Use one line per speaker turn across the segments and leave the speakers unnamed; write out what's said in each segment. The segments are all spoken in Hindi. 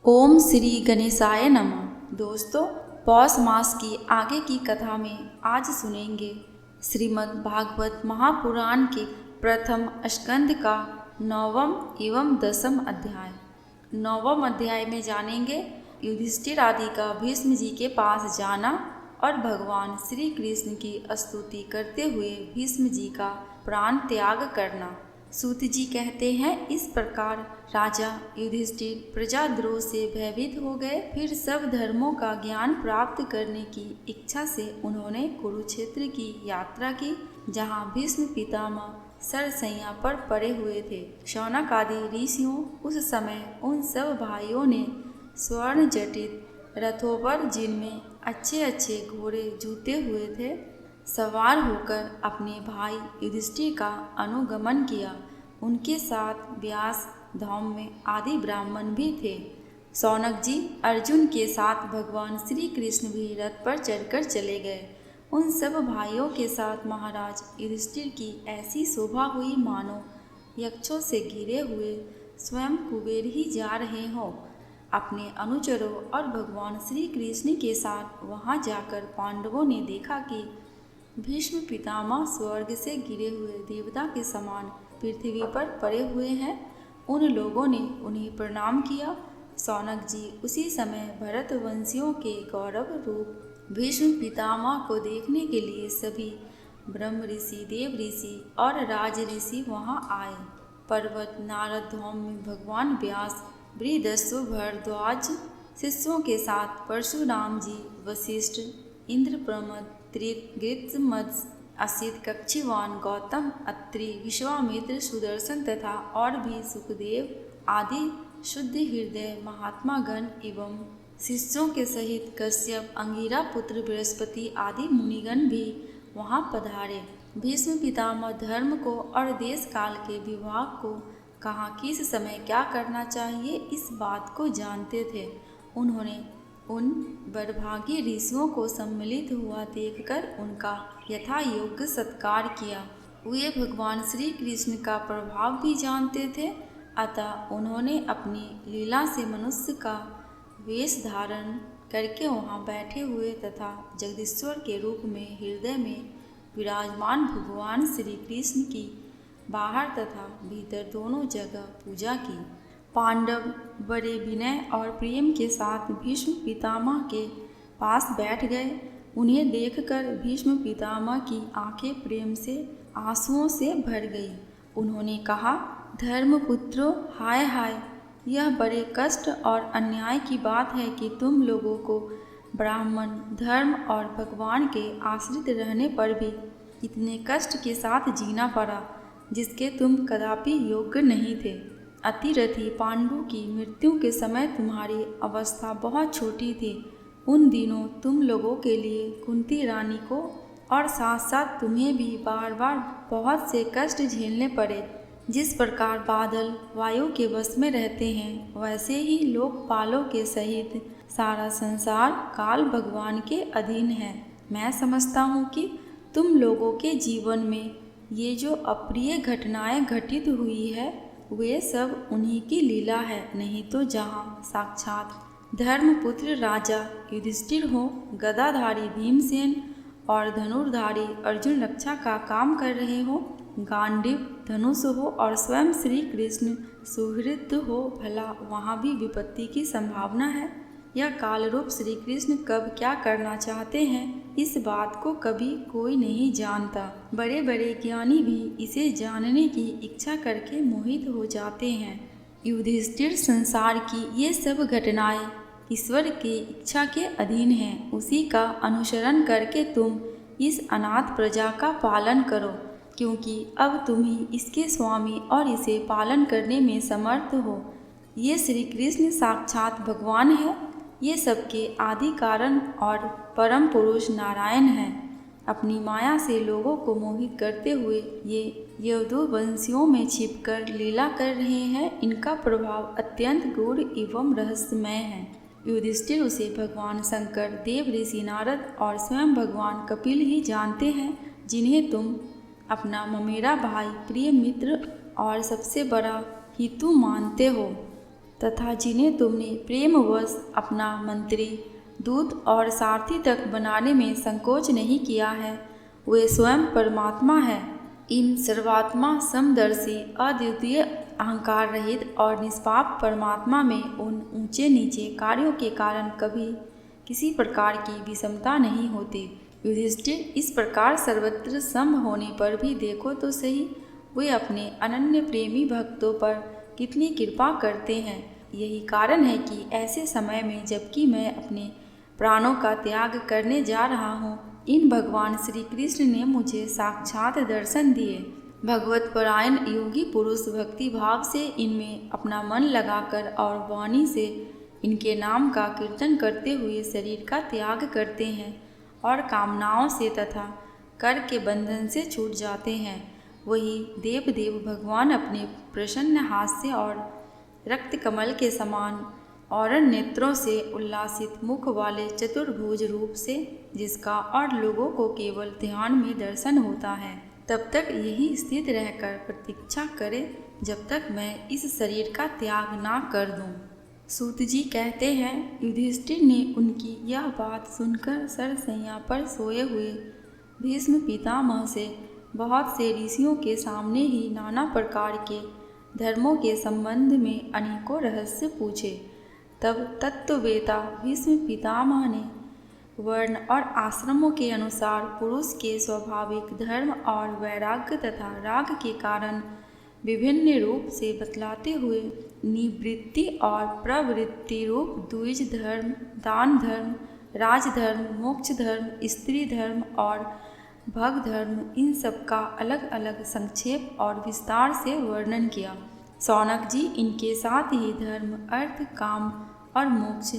ओम श्री गणेशाय नमः। दोस्तों, पौष मास की आगे की कथा में आज सुनेंगे श्रीमद् भागवत महापुराण के प्रथम स्कंद का 9वां एवं 10वां अध्याय। 9वां अध्याय में जानेंगे युधिष्ठिर आदि का भीष्म जी के पास जाना और भगवान श्री कृष्ण की स्तुति करते हुए भीष्म जी का प्राण त्याग करना। सूत जी कहते हैं, इस प्रकार राजा युधिष्ठिर प्रजाद्रोह से भयभीत हो गए। फिर सब धर्मों का ज्ञान प्राप्त करने की इच्छा से उन्होंने कुरुक्षेत्र की यात्रा की, जहाँ भीष्म पितामह सरसैया पर पड़े हुए थे। शौनक आदि ऋषियों उस समय उन सब भाइयों ने स्वर्ण जटित रथों पर, जिनमें अच्छे अच्छे घोड़े जूते हुए थे, सवार होकर अपने भाई युधिष्ठिर का अनुगमन किया। उनके साथ व्यास, धौम्य आदि ब्राह्मण भी थे। शौनक जी अर्जुन के साथ भगवान श्री कृष्ण भी रथ पर चढ़कर चले गए। उन सब भाइयों के साथ महाराज युधिष्ठिर की ऐसी शोभा हुई मानो यक्षों से घिरे हुए स्वयं कुबेर ही जा रहे हों। अपने अनुचरों और भगवान श्री कृष्ण के साथ वहां जाकर पांडवों ने देखा कि भीष्म पितामह स्वर्ग से गिरे हुए देवता के समान पृथ्वी पर पड़े हुए हैं। उन लोगों ने उन्हें प्रणाम किया। शौनक जी उसी समय भरतवंशियों के गौरव रूप भीष्म पितामह को देखने के लिए सभी ब्रह्म ऋषि, देव ऋषि और राज ऋषि वहां आए। पर्वत, नारद, धौम्य, भगवान व्यास, बृहदस्सु, भरद्वाज शिष्यों के साथ परशुराम जी, वशिष्ठ, इंद्र, प्रमद, गृत्समत्स्य, असित, कक्षीवान, गौतम, अत्रि, विश्वामित्र, सुदर्शन तथा और भी सुखदेव आदि शुद्ध हृदय महात्मा गण एवं शिष्यों के सहित कश्यप, अंगिरा पुत्र बृहस्पति आदि मुनिगण भी वहां पधारे। भीष्म पितामह धर्म को और देश काल के विभाग को, कहाँ किस समय क्या करना चाहिए, इस बात को जानते थे। उन्होंने उन बड़भागी ऋषियों को सम्मिलित हुआ देखकर उनका यथा योग्य सत्कार किया। वे भगवान श्री कृष्ण का प्रभाव भी जानते थे, अतः उन्होंने अपनी लीला से मनुष्य का वेश धारण करके वहाँ बैठे हुए तथा जगदीश्वर के रूप में हृदय में विराजमान भगवान श्री कृष्ण की बाहर तथा भीतर दोनों जगह पूजा की। पांडव बड़े विनय और प्रेम के साथ भीष्म पितामह के पास बैठ गए। उन्हें देखकर भीष्म पितामह की आंखें प्रेम से आंसुओं से भर गई। उन्होंने कहा, धर्मपुत्रों, हाय हाय, यह बड़े कष्ट और अन्याय की बात है कि तुम लोगों को ब्राह्मण धर्म और भगवान के आश्रित रहने पर भी इतने कष्ट के साथ जीना पड़ा, जिसके तुम कदापि योग्य नहीं थे। अतिरथी पांडु की मृत्यु के समय तुम्हारी अवस्था बहुत छोटी थी। उन दिनों तुम लोगों के लिए कुंती रानी को और साथ साथ तुम्हें भी बार बार बहुत से कष्ट झेलने पड़े। जिस प्रकार बादल वायु के वश में रहते हैं, वैसे ही लोकपालों के सहित सारा संसार काल भगवान के अधीन है। मैं समझता हूँ कि तुम लोगों के जीवन में ये जो अप्रिय घटनाएं घटित हुई है, वे सब उन्हीं की लीला है। नहीं तो जहाँ साक्षात धर्मपुत्र राजा युधिष्ठिर हो, गदाधारी भीमसेन और धनुर्धारी अर्जुन रक्षा का काम कर रहे हो, गांडीव धनुष हो और स्वयं श्री कृष्ण सुहृद हो, भला वहाँ भी विपत्ति की संभावना है। यह कालरूप श्री कृष्ण कब क्या करना चाहते हैं, इस बात को कभी कोई नहीं जानता। बड़े बड़े ज्ञानी भी इसे जानने की इच्छा करके मोहित हो जाते हैं। युधिष्ठिर, संसार की ये सब घटनाएं ईश्वर की इच्छा के अधीन हैं। उसी का अनुसरण करके तुम इस अनाथ प्रजा का पालन करो, क्योंकि अब तुम ही इसके स्वामी और इसे पालन करने में समर्थ हो। ये श्री कृष्ण साक्षात भगवान है। ये सबके आदि कारण और परम पुरुष नारायण हैं। अपनी माया से लोगों को मोहित करते हुए ये यदुवंशियों में छिपकर लीला कर रहे हैं। इनका प्रभाव अत्यंत गूढ़ एवं रहस्यमय है। युधिष्ठिर उसे भगवान शंकर, देव ऋषि नारद और स्वयं भगवान कपिल ही जानते हैं, जिन्हें तुम अपना ममेरा भाई, प्रिय मित्र और सबसे बड़ा हितु मानते हो। तथा जिन्हें तुमने प्रेमवश अपना मंत्री, दूत और सारथी तक बनाने में संकोच नहीं किया है, वे स्वयं परमात्मा है। इन सर्वात्मा, समदर्शी, अद्वितीय, अहंकार रहित और निष्पाप परमात्मा में उन ऊंचे नीचे कार्यों के कारण कभी किसी प्रकार की विषमता नहीं होती। युधिष्ठिर, इस प्रकार सर्वत्र सम होने पर भी देखो तो सही, वे अपने अनन्य प्रेमी भक्तों पर कितनी कृपा करते हैं। यही कारण है कि ऐसे समय में, जबकि मैं अपने प्राणों का त्याग करने जा रहा हूँ, इन भगवान श्री कृष्ण ने मुझे साक्षात दर्शन दिए। भगवत परायण योगी पुरुष भक्ति भाव से इनमें अपना मन लगाकर और वाणी से इनके नाम का कीर्तन करते हुए शरीर का त्याग करते हैं और कामनाओं से तथा कर के बंधन से छूट जाते हैं। वही देव भगवान अपने प्रसन्न हास्य और रक्त कमल के समान और नेत्रों से उल्लासित मुख वाले चतुर्भुज रूप से, जिसका और लोगों को केवल ध्यान में दर्शन होता है, तब तक यही स्थित रहकर प्रतीक्षा करे जब तक मैं इस शरीर का त्याग ना कर दूं। सूत जी कहते हैं, युधिष्ठिर ने उनकी यह बात सुनकर सरसैया पर सोए हुए भीष्म पितामह से बहुत से ऋषियों के सामने ही नाना प्रकार के धर्मों के संबंध में अनेकों रहस्य पूछे। तब तत्ववेता भीष्म पितामह ने वर्ण और आश्रमों के अनुसार पुरुष के स्वाभाविक धर्म और वैराग्य तथा राग के कारण विभिन्न रूप से बतलाते हुए निवृत्ति और प्रवृत्ति रूप द्विज धर्म, दान धर्म, राजधर्म, मोक्ष धर्म, स्त्री धर्म और भग धर्म, इन सब का अलग अलग संक्षेप और विस्तार से वर्णन किया। शौनक जी इनके साथ ही धर्म, अर्थ, काम और मोक्ष,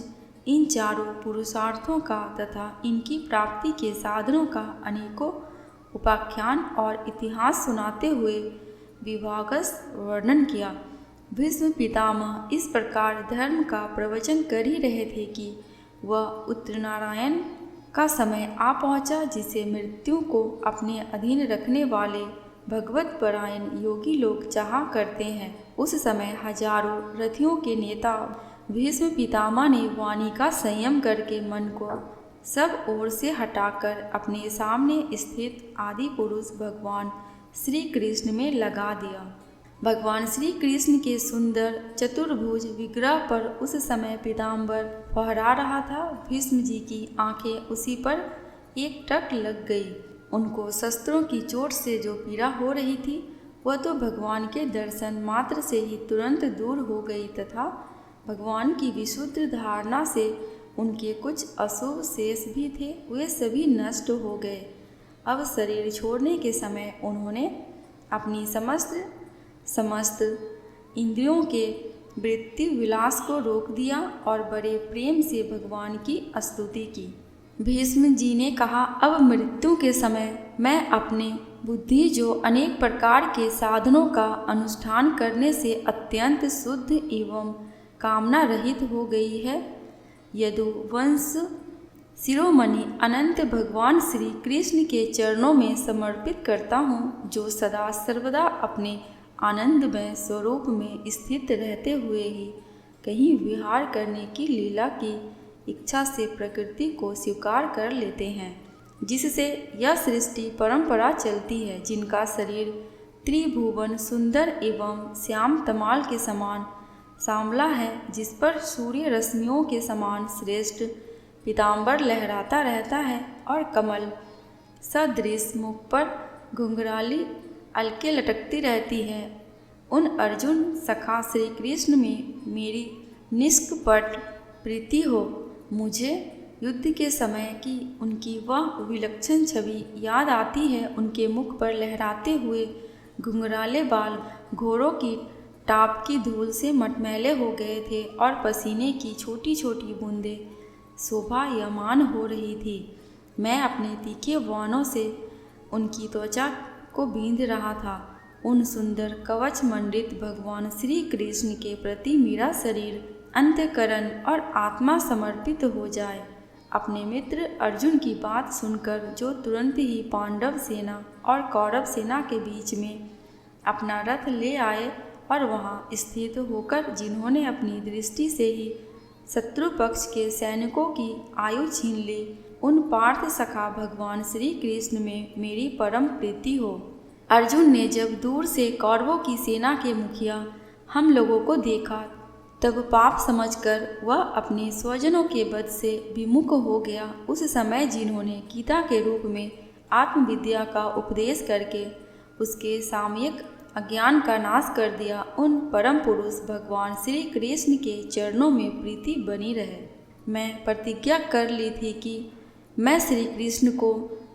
इन चारों पुरुषार्थों का तथा इनकी प्राप्ति के साधनों का अनेकों उपाख्यान और इतिहास सुनाते हुए विभागस वर्णन किया। भीष्म पितामह इस प्रकार धर्म का प्रवचन कर ही रहे थे कि वह उत्तरनारायण का समय आ पहुंचा, जिसे मृत्यु को अपने अधीन रखने वाले भगवत परायण योगी लोग चाहा करते हैं। उस समय हजारों रथियों के नेता भीष्म पितामह ने वाणी का संयम करके मन को सब ओर से हटाकर अपने सामने स्थित आदि पुरुष भगवान श्री कृष्ण में लगा दिया। भगवान श्री कृष्ण के सुंदर चतुर्भुज विग्रह पर उस समय पीताम्बर फहरा रहा था। भीष्म जी की आंखें उसी पर एक टक लग गई। उनको शस्त्रों की चोट से जो पीड़ा हो रही थी, वह तो भगवान के दर्शन मात्र से ही तुरंत दूर हो गई तथा भगवान की विशुद्ध धारणा से उनके कुछ अशुभ शेष भी थे, वे सभी नष्ट हो गए। अब शरीर छोड़ने के समय उन्होंने अपनी समस्त इंद्रियों के वृत्ति विलास को रोक दिया और बड़े प्रेम से भगवान की स्तुति की। भीष्म जी ने कहा, अब मृत्यु के समय मैं अपने बुद्धि जो अनेक प्रकार के साधनों का अनुष्ठान करने से अत्यंत शुद्ध एवं कामना रहित हो गई है, यदुवंश शिरोमणि अनंत भगवान श्री कृष्ण के चरणों में समर्पित करता हूँ, जो सदा सर्वदा अपने आनंदमय स्वरूप में स्थित रहते हुए ही कहीं विहार करने की लीला की इच्छा से प्रकृति को स्वीकार कर लेते हैं, जिससे यह सृष्टि परंपरा चलती है, जिनका शरीर त्रिभुवन सुंदर एवं श्याम तमाल के समान सांवला है, जिस पर सूर्य रश्मियों के समान श्रेष्ठ पीताम्बर लहराता रहता है और कमल सदृश मुख पर घुंघराली अलके लटकती रहती है। उन अर्जुन सखा श्री कृष्ण में मेरी निष्कपट प्रीति हो। मुझे युद्ध के समय की उनकी वह विलक्षण छवि याद आती है। उनके मुख पर लहराते हुए घुंघराले बाल घोड़ों की टाप की धूल से मटमैले हो गए थे और पसीने की छोटी छोटी बूंदें शोभायमान हो रही थी। मैं अपने तीखे बाणों से उनकी त्वचा को बींध रहा था। उन सुंदर कवच मंडित भगवान श्री कृष्ण के प्रति मेरा शरीर, अंतःकरण और आत्मा समर्पित हो जाए। अपने मित्र अर्जुन की बात सुनकर, जो तुरंत ही पांडव सेना और कौरव सेना के बीच में अपना रथ ले आए और वहां स्थित होकर जिन्होंने अपनी दृष्टि से ही शत्रु पक्ष के सैनिकों की आयु छीन ली, उन पार्थ सखा भगवान श्री कृष्ण में मेरी परम प्रीति हो। अर्जुन ने जब दूर से कौरवों की सेना के मुखिया हम लोगों को देखा, तब पाप समझकर वह अपने स्वजनों के वध से विमुख हो गया। उस समय जिन्होंने गीता के रूप में आत्मविद्या का उपदेश करके उसके सामयिक अज्ञान का नाश कर दिया, उन परम पुरुष भगवान श्री कृष्ण के चरणों में प्रीति बनी रहे। मैं प्रतिज्ञा कर ली थी कि मैं श्री कृष्ण को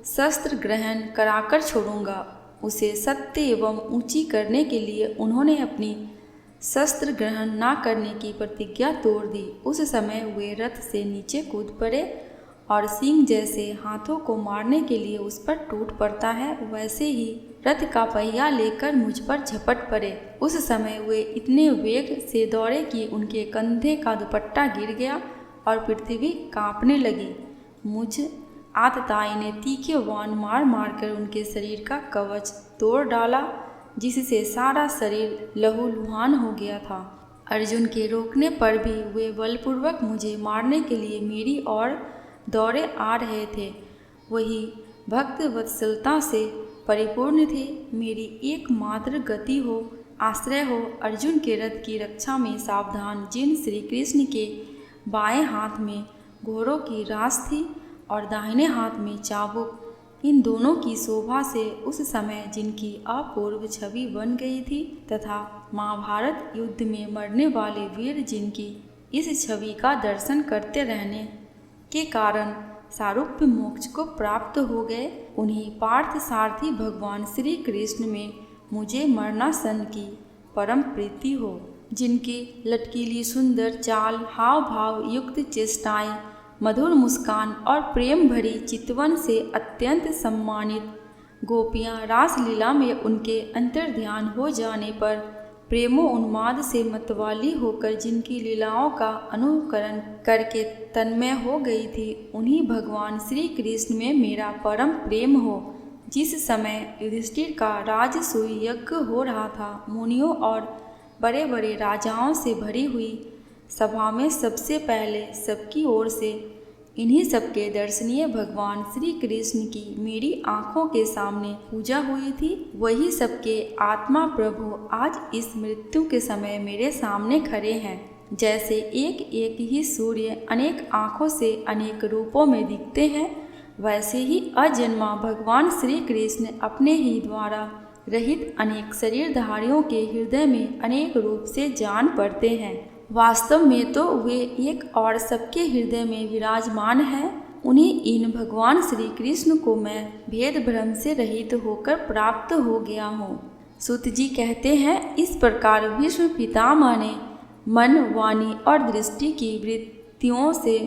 शस्त्र ग्रहण कराकर छोड़ूंगा। उसे सत्य एवं ऊंची करने के लिए उन्होंने अपनी शस्त्र ग्रहण न करने की प्रतिज्ञा तोड़ दी। उस समय वे रथ से नीचे कूद पड़े और सिंह जैसे हाथों को मारने के लिए उस पर टूट पड़ता है, वैसे ही रथ का पहिया लेकर मुझ पर झपट पड़े। उस समय वे इतने वेग से दौड़े कि उनके कंधे का दुपट्टा गिर गया और पृथ्वी कांपने लगी। मुझ आतताई ने तीखे बाण मार मार कर उनके शरीर का कवच तोड़ डाला, जिससे सारा शरीर लहूलुहान हो गया था। अर्जुन के रोकने पर भी वे बलपूर्वक मुझे मारने के लिए मेरी ओर दौड़े आ रहे थे। वही भक्त वत्सलता से परिपूर्ण थे। मेरी एकमात्र गति हो, आश्रय हो। अर्जुन के रथ की रक्षा में सावधान जिन श्री कृष्ण के बाएं हाथ में घोड़ों की रास थी और दाहिने हाथ में चाबुक, इन दोनों की शोभा से उस समय जिनकी अपूर्व छवि बन गई थी, तथा महाभारत युद्ध में मरने वाले वीर जिनकी इस छवि का दर्शन करते रहने के कारण सारूप्य मोक्ष को प्राप्त हो गए, उन्हीं पार्थ सारथी भगवान श्री कृष्ण में मुझे मरणासन की परम प्रीति हो। जिनकी लटकीली सुंदर चाल, हाव भाव युक्त चेष्टाएं, मधुर मुस्कान और प्रेम भरी चितवन से अत्यंत सम्मानित गोपियां रासलीला में उनके अंतर्ध्यान हो जाने पर प्रेमो उन्माद से मतवाली होकर जिनकी लीलाओं का अनुकरण करके तन्मय हो गई थी, उन्हीं भगवान श्री कृष्ण में मेरा परम प्रेम हो। जिस समय युधिष्ठिर का राजसूय यज्ञ हो रहा था, मुनियों और बड़े बड़े राजाओं से भरी हुई सभा में सबसे पहले सबकी ओर से इन्हीं सबके दर्शनीय भगवान श्री कृष्ण की मेरी आँखों के सामने पूजा हुई थी, वही सबके आत्मा प्रभु आज इस मृत्यु के समय मेरे सामने खड़े हैं। जैसे एक एक ही सूर्य अनेक आँखों से अनेक रूपों में दिखते हैं, वैसे ही अजन्मा भगवान श्री कृष्ण अपने ही द्वारा रहित अनेक शरीरधारियों के हृदय में अनेक रूप से जान पड़ते हैं। वास्तव में तो वे एक और सबके हृदय में विराजमान हैं। उन्हीं इन भगवान श्री कृष्ण को मैं भेद भ्रम से रहित होकर प्राप्त हो गया हूँ। सूत जी कहते हैं, इस प्रकार भीष्म पितामह ने मन, वाणी और दृष्टि की वृत्तियों से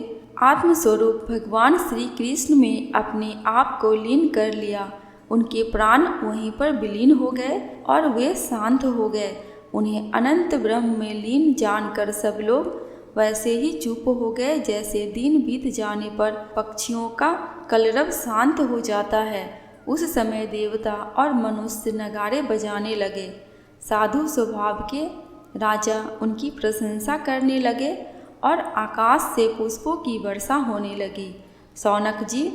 आत्मस्वरूप भगवान श्री कृष्ण में अपने आप को लीन कर लिया। उनके प्राण वहीं पर विलीन हो गए और वे शांत हो गए। उन्हें अनंत ब्रह्म में लीन जानकर सब लोग वैसे ही चुप हो गए, जैसे दिन बीत जाने पर पक्षियों का कलरव शांत हो जाता है। उस समय देवता और मनुष्य नगाड़े बजाने लगे। साधु स्वभाव के राजा उनकी प्रशंसा करने लगे और आकाश से पुष्पों की वर्षा होने लगी। शौनक जी,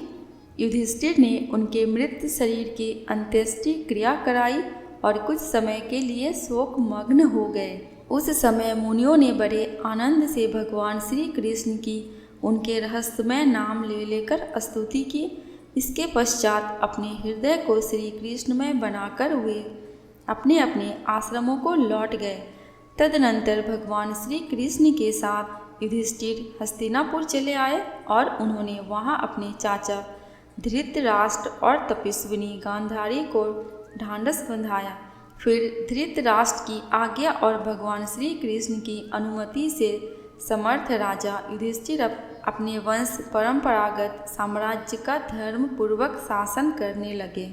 युधिष्ठिर ने उनके मृत शरीर की अंत्येष्टि क्रिया कराई और कुछ समय के लिए शोक मग्न हो गए। उस समय मुनियों ने बड़े आनंद से भगवान श्री कृष्ण की उनके रहस्यमय नाम ले लेकर स्तुति की। इसके पश्चात अपने हृदय को श्री कृष्णमय बनाकर वे अपने अपने आश्रमों को लौट गए। तदनंतर भगवान श्री कृष्ण के साथ युधिष्ठिर हस्तिनापुर चले आए और उन्होंने वहां अपने चाचा धृतराष्ट्र और तपस्विनी गांधारी को ढांढस बंधाया। फिर धृतराष्ट्र की आज्ञा और भगवान श्री कृष्ण की अनुमति से समर्थ राजा युधिष्ठिर अपने वंश परंपरागत साम्राज्य का धर्म पूर्वक शासन करने लगे।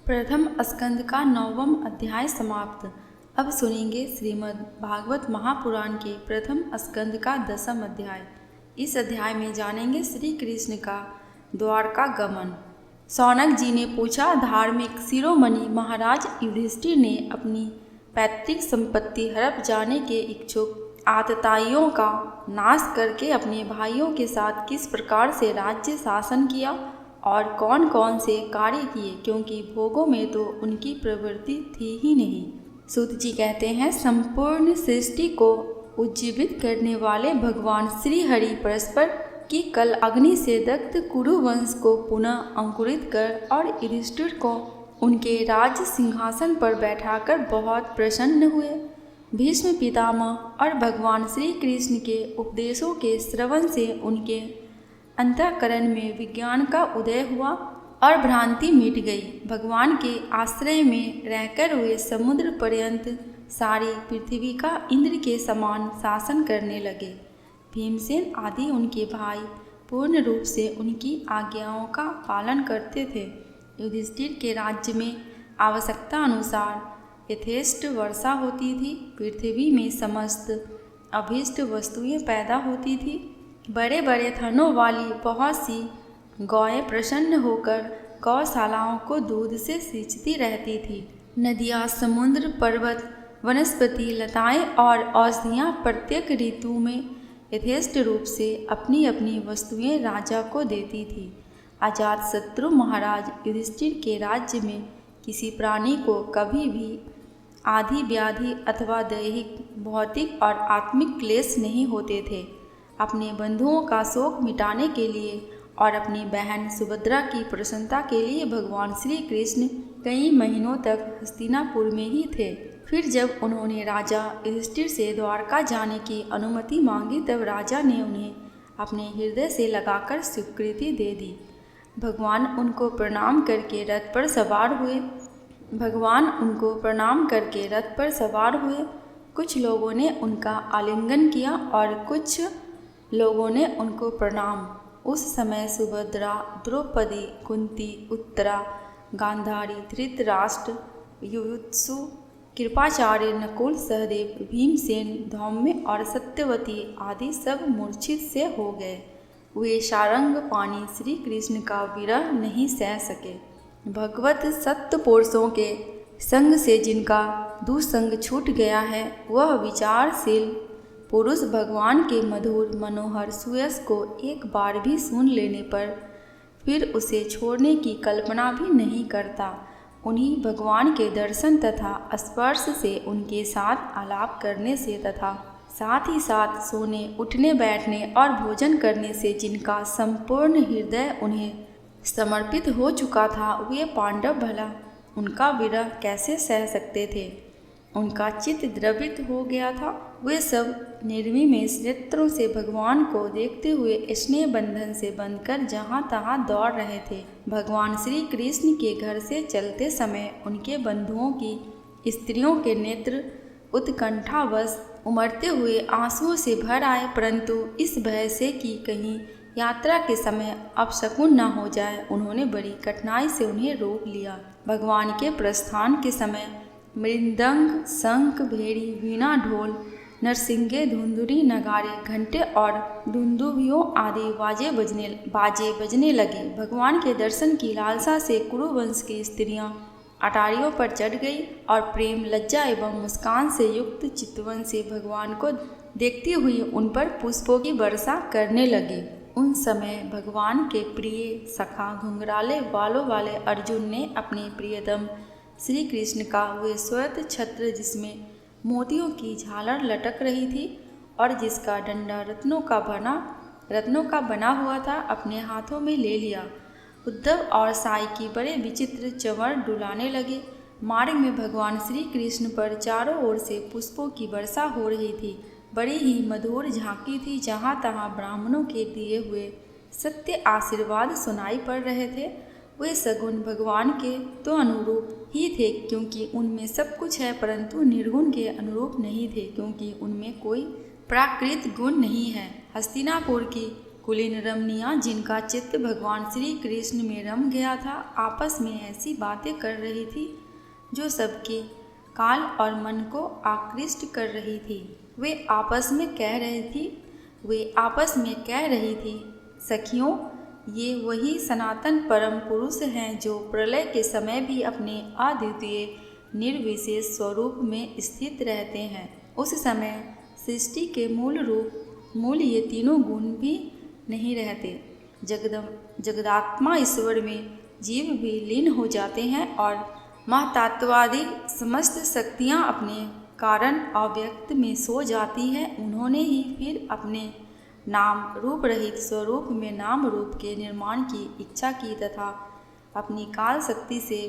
प्रथम स्कंद का 9वां अध्याय समाप्त। अब सुनेंगे श्रीमद् भागवत महापुराण के प्रथम स्कंद का 10वां अध्याय। इस अध्याय में जानेंगे श्री कृष्ण का द्वारका गमन। शौनक जी ने पूछा, धार्मिक शिरोमणि महाराज युधिष्ठिर ने अपनी पैतृक संपत्ति हड़प जाने के इच्छुक आतताइयों का नाश करके अपने भाइयों के साथ किस प्रकार से राज्य शासन किया और कौन कौन से कार्य किए, क्योंकि भोगों में तो उनकी प्रवृत्ति थी ही नहीं। सूत जी कहते हैं, संपूर्ण सृष्टि को उज्जीवित करने वाले भगवान श्री हरि परस्पर की कल अग्नि से दग्ध कुरु वंश को पुनः अंकुरित कर और युधिष्ठिर को उनके राज सिंहासन पर बैठाकर बहुत प्रसन्न हुए। भीष्म पितामह और भगवान श्री कृष्ण के उपदेशों के श्रवण से उनके अंतःकरण में विज्ञान का उदय हुआ और भ्रांति मिट गई। भगवान के आश्रय में रहकर वे समुद्र पर्यंत सारी पृथ्वी का इंद्र के समान शासन करने लगे। भीमसेन आदि उनके भाई पूर्ण रूप से उनकी आज्ञाओं का पालन करते थे। युधिष्ठिर के राज्य में आवश्यकता अनुसार यथेष्ट वर्षा होती थी। पृथ्वी में समस्त अभीष्ट वस्तुएं पैदा होती थी। बड़े बड़े थनों वाली बहुत सी गौएं प्रसन्न होकर गौशालाओं को दूध से सींचती रहती थी। नदियाँ, समुद्र, पर्वत, वनस्पति, लताएं और औषधियाँ प्रत्येक ऋतु में यथेष्ट रूप से अपनी अपनी वस्तुएं राजा को देती थी। अजातशत्रु महाराज युधिष्ठिर के राज्य में किसी प्राणी को कभी भी आदि व्याधि अथवा दैहिक, भौतिक और आत्मिक क्लेश नहीं होते थे। अपने बंधुओं का शोक मिटाने के लिए और अपनी बहन सुभद्रा की प्रसन्नता के लिए भगवान श्री कृष्ण कई महीनों तक हस्तिनापुर में ही थे। फिर जब उन्होंने राजा युधिष्ठिर से द्वारका जाने की अनुमति मांगी, तब राजा ने उन्हें अपने हृदय से लगाकर स्वीकृति दे दी। भगवान उनको प्रणाम करके रथ पर सवार हुए। कुछ लोगों ने उनका आलिंगन किया और कुछ लोगों ने उनको प्रणाम। उस समय सुभद्रा, द्रौपदी, कुंती, उत्तरा, गांधारी, धृतराष्ट्र, युयुत्सु, कृपाचार्य, नकुल, सहदेव, भीमसेन, धौम्य और सत्यवती आदि सब मूर्छित से हो गए। वे सारंग पानी श्री कृष्ण का विरह नहीं सह सके। भगवत सत्य पुरुषों के संग से जिनका दुसंग छूट गया है, वह विचारशील पुरुष भगवान के मधुर मनोहर सुयस को एक बार भी सुन लेने पर फिर उसे छोड़ने की कल्पना भी नहीं करता। उन्हीं भगवान के दर्शन तथा स्पर्श से, उनके साथ आलाप करने से तथा साथ ही साथ सोने, उठने, बैठने और भोजन करने से जिनका संपूर्ण हृदय उन्हें समर्पित हो चुका था, वे पांडव भला उनका विरह कैसे सह सकते थे। उनका चित्त द्रवित हो गया था। वे सब निर्विमेष नेत्रों से भगवान को देखते हुए स्नेह बंधन से बंधकर जहाँ तहाँ दौड़ रहे थे। भगवान श्री कृष्ण के घर से चलते समय उनके बंधुओं की स्त्रियों के नेत्र उत्कंठावश उमड़ते हुए आंसुओं से भर आए, परंतु इस भय से कि कहीं यात्रा के समय अपशकुन न हो जाए, उन्होंने बड़ी कठिनाई से उन्हें रोक लिया। भगवान के प्रस्थान के समय मृदंग, शंख, भेड़ी, वीणा, ढोल, नरसिंगे, धुंधुरी, नगाड़े, घंटे और दुंदुभियों आदि बाजे बजने लगे। भगवान के दर्शन की लालसा से कुरुवंश की स्त्रियां अटारियों पर चढ़ गई और प्रेम, लज्जा एवं मुस्कान से युक्त चितवन से भगवान को देखती हुई उन पर पुष्पों की वर्षा करने लगी। उन समय भगवान के प्रिय सखा घुंघराले बालों वाले अर्जुन ने अपने प्रियतम श्री कृष्ण का वे श्वेत छत्र, जिसमें मोतियों की झालर लटक रही थी और जिसका डंडा रत्नों का बना हुआ था, अपने हाथों में ले लिया। उद्धव और साई की बड़े विचित्र चंवर डुलाने लगे। मार्ग में भगवान श्री कृष्ण पर चारों ओर से पुष्पों की वर्षा हो रही थी। बड़ी ही मधुर झांकी थी। जहाँ तहाँ ब्राह्मणों के दिए हुए सत्य आशीर्वाद सुनाई पड़ रहे थे। वे सगुण भगवान के तो अनुरूप ही थे, क्योंकि उनमें सब कुछ है, परंतु निर्गुण के अनुरूप नहीं थे, क्योंकि उनमें कोई प्राकृत गुण नहीं है। हस्तिनापुर की कुलीन रमणियाँ, जिनका चित्त भगवान श्री कृष्ण में रम गया था, आपस में ऐसी बातें कर रही थी जो सबके काल और मन को आकृष्ट कर रही थी। वे आपस में कह रही थी, सखियों, ये वही सनातन परम पुरुष हैं जो प्रलय के समय भी अपने अद्वितीय निर्विशेष स्वरूप में स्थित रहते हैं। उस समय सृष्टि के मूल ये तीनों गुण भी नहीं रहते। जगदात्मा ईश्वर में जीव भी लीन हो जाते हैं और महतत्वादी समस्त शक्तियाँ अपने कारण अव्यक्त में सो जाती है। उन्होंने ही फिर अपने नाम रूप रहित स्वरूप में नाम रूप के निर्माण की इच्छा की तथा अपनी काल शक्ति से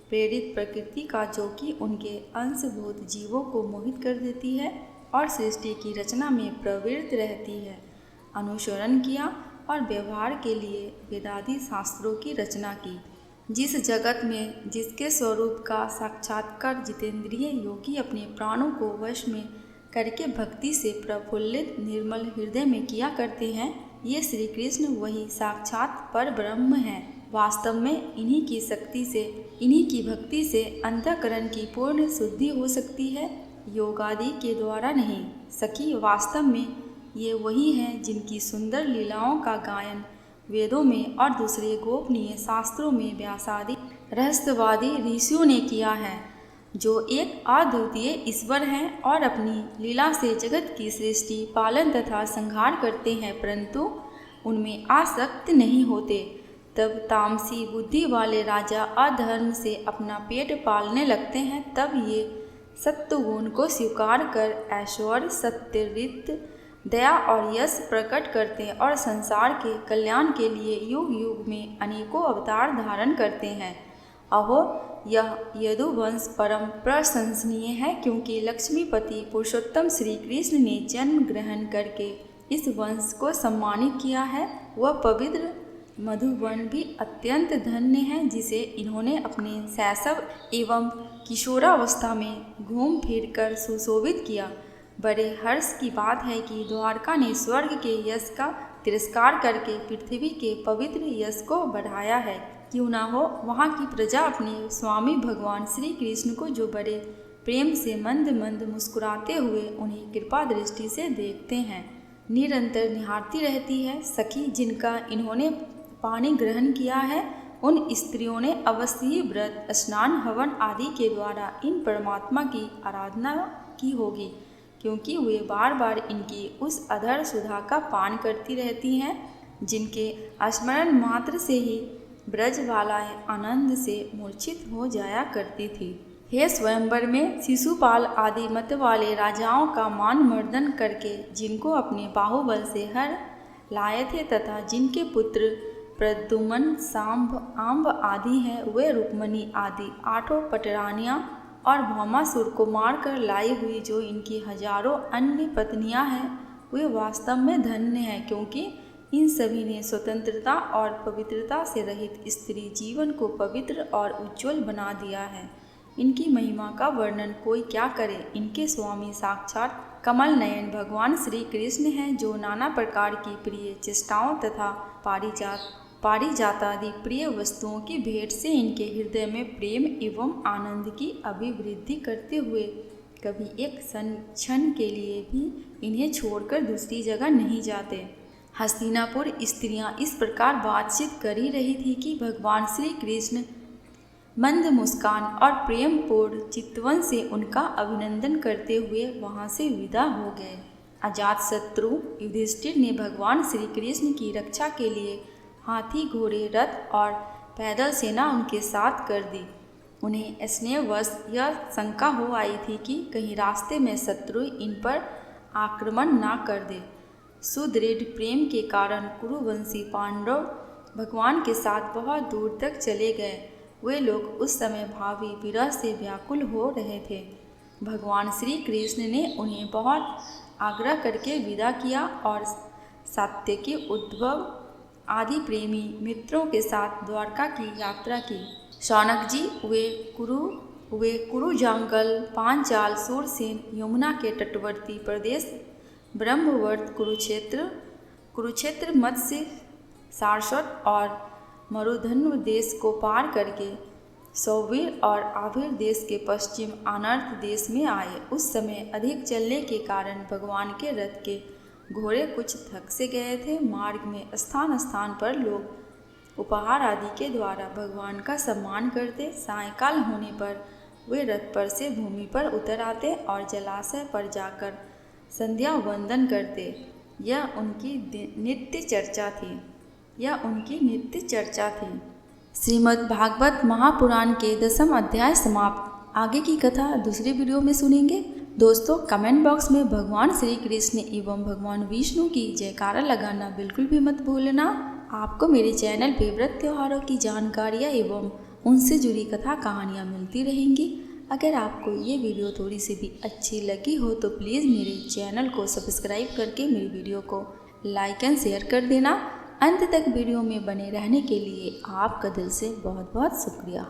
प्रेरित प्रकृति का, जो कि उनके अंशभूत जीवों को मोहित कर देती है और सृष्टि की रचना में प्रवृत्त रहती है, अनुसरण किया और व्यवहार के लिए वेदादि शास्त्रों की रचना की। जिस जगत में जिसके स्वरूप का साक्षात्कार जितेंद्रिय योगी अपने प्राणों को वश में करके भक्ति से प्रफुल्लित निर्मल हृदय में किया करते हैं, ये श्री कृष्ण वही साक्षात पर ब्रह्म हैं। वास्तव में इन्हीं की शक्ति से, इन्हीं की भक्ति से अंतःकरण की पूर्ण शुद्धि हो सकती है, योगादि के द्वारा नहीं। सखी, वास्तव में ये वही हैं जिनकी सुंदर लीलाओं का गायन वेदों में और दूसरे गोपनीय शास्त्रों में व्यासादि रहस्यवादी ऋषियों ने किया है, जो एक अद्वितीय ईश्वर हैं और अपनी लीला से जगत की सृष्टि, पालन तथा संहार करते हैं, परंतु उनमें आसक्त नहीं होते। तब तामसी बुद्धि वाले राजा अधर्म से अपना पेट पालने लगते हैं। तब ये सत्वगुण को स्वीकार कर ऐश्वर्य, सत्यरित, दया और यश प्रकट करते हैं और संसार के कल्याण के लिए युग युग में अनेकों अवतार धारण करते हैं। अहो, यह यदुवंश परम प्रशंसनीय है, क्योंकि लक्ष्मीपति पुरुषोत्तम श्री कृष्ण ने जन्म ग्रहण करके इस वंश को सम्मानित किया है। वह पवित्र मधुवन भी अत्यंत धन्य है, जिसे इन्होंने अपने शैशव एवं किशोरावस्था में घूम फिर कर सुशोभित किया। बड़े हर्ष की बात है कि द्वारका ने स्वर्ग के यश का तिरस्कार करके पृथ्वी के पवित्र यश को बढ़ाया है। क्यों ना हो, वहाँ की प्रजा अपने स्वामी भगवान श्री कृष्ण को जो बड़े प्रेम से मंद मंद मुस्कुराते हुए उन्हें कृपा दृष्टि से देखते हैं, निरंतर निहारती रहती है। सखी, जिनका इन्होंने पानी ग्रहण किया है, उन स्त्रियों ने अवश्य ही व्रत, स्नान, हवन आदि के द्वारा इन परमात्मा की आराधना की होगी, क्योंकि वे बार बार इनकी उस अधर सुधा का पान करती रहती हैं, जिनके स्मरण मात्र से ही ब्रजबालाएं आनंद से मूर्छित हो जाया करती थी। हे स्वयंवर में शिशुपाल आदि मत वाले राजाओं का मान मर्दन करके जिनको अपने बाहुबल से हर लाए थे तथा जिनके पुत्र प्रद्युम्न, सांब, आम्ब आदि हैं, वे रुक्मणी आदि 8 पटरानियाँ और भौमासुर को मारकर लाई हुई जो इनकी हजारों अन्य पत्नियां हैं, वे वास्तव में धन्य हैं, क्योंकि इन सभी ने स्वतंत्रता और पवित्रता से रहित स्त्री जीवन को पवित्र और उज्ज्वल बना दिया है। इनकी महिमा का वर्णन कोई क्या करे। इनके स्वामी साक्षात कमल नयन भगवान श्री कृष्ण हैं, जो नाना प्रकार की प्रिय चेष्टाओं तथा पारिजातादि प्रिय वस्तुओं की भेंट से इनके हृदय में प्रेम एवं आनंद की अभिवृद्धि करते हुए कभी एक क्षण के लिए भी इन्हें छोड़कर दूसरी जगह नहीं जाते। हस्तिनापुर स्त्रियां इस प्रकार बातचीत कर ही रही थी कि भगवान श्री कृष्ण मंद मुस्कान और प्रेमपूर्ण चितवन से उनका अभिनंदन करते हुए वहां से विदा हो गए। अजातशत्रु युधिष्ठिर ने भगवान श्री कृष्ण की रक्षा के लिए हाथी, घोड़े, रथ और पैदल सेना उनके साथ कर दी। उन्हें स्नेहवश यह शंका हो आई थी कि कहीं रास्ते में शत्रु इन पर आक्रमण ना कर दे। सुदृढ़ प्रेम के कारण कुरुवंशी पांडव भगवान के साथ बहुत दूर तक चले गए। वे लोग उस समय भावी विरह से व्याकुल हो रहे थे। भगवान श्री कृष्ण ने उन्हें बहुत आग्रह करके विदा किया और सात्यकी, उद्धव आदि प्रेमी मित्रों के साथ द्वारका की यात्रा की। शौनक जी, वे कुरु जंगल, पांचाल, सूरसेन, यमुना के तटवर्ती प्रदेश, ब्रह्मवर्त, कुरुक्षेत्र, मत्स्य, सारस्वत और मरुधन्व देश को पार करके सौवीर और आविर देश के पश्चिम अनर्थ देश में आए। उस समय अधिक चलने के कारण भगवान के रथ के घोड़े कुछ थक से गए थे। मार्ग में स्थान स्थान पर लोग उपहार आदि के द्वारा भगवान का सम्मान करते। सायंकाल होने पर वे रथ पर से भूमि पर उतर आते और जलाशय पर जाकर संध्या वंदन करते। यह उनकी नित्य चर्चा थी। श्रीमद् भागवत महापुराण के 10वें अध्याय समाप्त। आगे की कथा दूसरी वीडियो में सुनेंगे। दोस्तों, कमेंट बॉक्स में भगवान श्री कृष्ण एवं भगवान विष्णु की जयकारा लगाना बिल्कुल भी मत भूलना। आपको मेरे चैनल पे व्रत त्योहारों की जानकारियाँ एवं उनसे जुड़ी कथा कहानियाँ मिलती रहेंगी। अगर आपको ये वीडियो थोड़ी सी भी अच्छी लगी हो तो प्लीज़ मेरे चैनल को सब्सक्राइब करके मेरी वीडियो को लाइक एंड शेयर कर देना। अंत तक वीडियो में बने रहने के लिए आपका दिल से बहुत बहुत शुक्रिया।